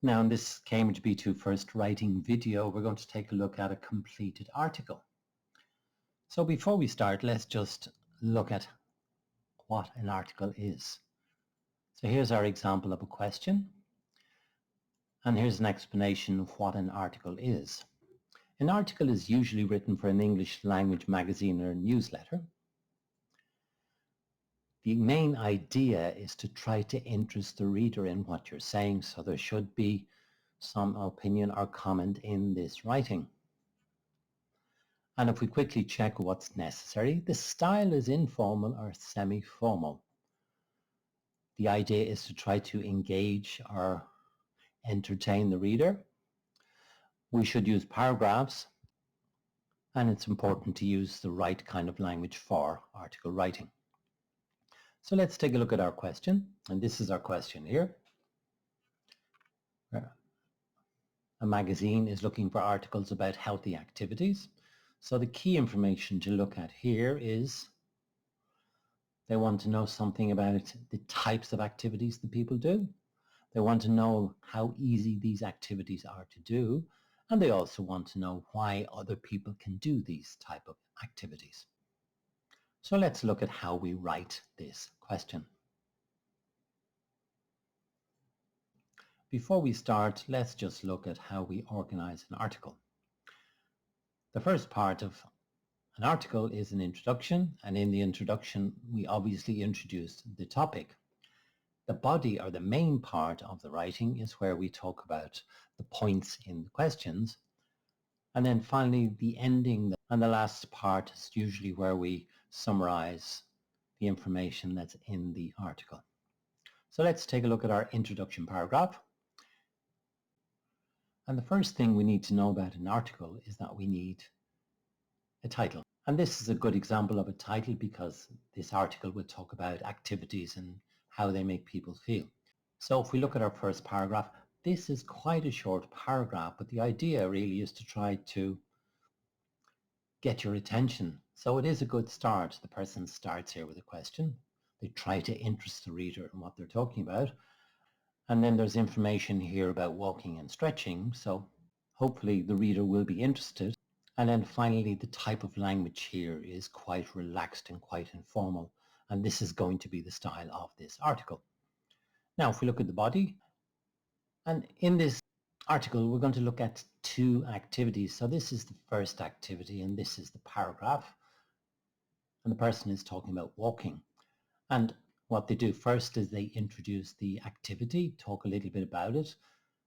Now in this Cambridge B2 First Writing video, we're going to take a look at a completed article. So before we start, let's just look at what an article is. So here's our example of a question, and here's an explanation of what an article is. An article is usually written for an English language magazine or newsletter. The main idea is to try to interest the reader in what you're saying, so there should be some opinion or comment in this writing. And if we quickly check what's necessary, the style is informal or semi-formal. The idea is to try to engage or entertain the reader. We should use paragraphs, and it's important to use the right kind of language for article writing. So let's take a look at our question, and this is our question here. A magazine is looking for articles about healthy activities. So the key information to look at here is they want to know something about the types of activities that people do. They want to know how easy these activities are to do, and they also want to know why other people can do these type of activities. So let's look at how we write this question. Before we start, let's just look at how we organize an article. The first part of an article is an introduction, and in the introduction we obviously introduce the topic. The body, or the main part of the writing, is where we talk about the points in the questions, and then finally the ending and the last part is usually where we summarize the information that's in the article. So let's take a look at our introduction paragraph. And the first thing we need to know about an article is that we need a title. And this is a good example of a title because this article will talk about activities and how they make people feel. So if we look at our first paragraph, this is quite a short paragraph, but the idea really is to try to get your attention. So it is a good start. The person starts here with a question. They try to interest the reader in what they're talking about. And then there's information here about walking and stretching, so hopefully the reader will be interested. And then finally, the type of language here is quite relaxed and quite informal, and this is going to be the style of this article. Now, if we look at the body, and in this article, we're going to look at two activities. So this is the first activity, and this is the paragraph, and the person is talking about walking. And what they do first is they introduce the activity, talk a little bit about it.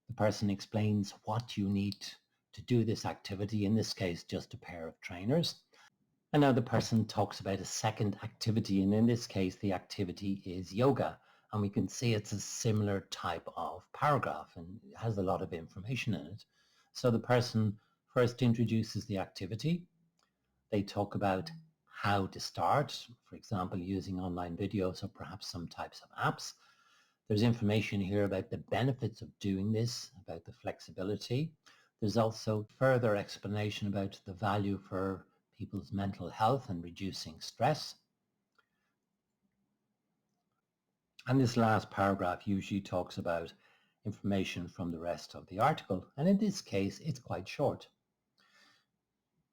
The person explains what you need to do this activity, in this case just a pair of trainers. And now the person talks about a second activity, and in this case the activity is yoga. And we can see it's a similar type of paragraph and it has a lot of information in it. So the person first introduces the activity. They talk about how to start, for example, using online videos or perhaps some types of apps. There's information here about the benefits of doing this, about the flexibility. There's also further explanation about the value for people's mental health and reducing stress. And this last paragraph usually talks about information from the rest of the article, and in this case it's quite short.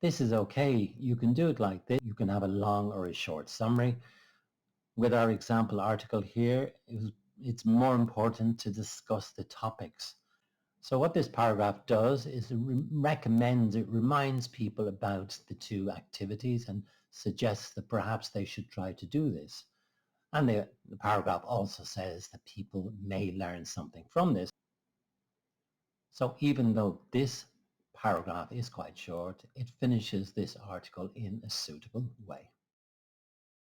This is okay. You can do it like this. You can have a long or a short summary. With our example article here, it's more important to discuss the topics. So what this paragraph does is it reminds people about the two activities and suggests that perhaps they should try to do this. And the paragraph also says that people may learn something from this. So even though this paragraph is quite short, it finishes this article in a suitable way.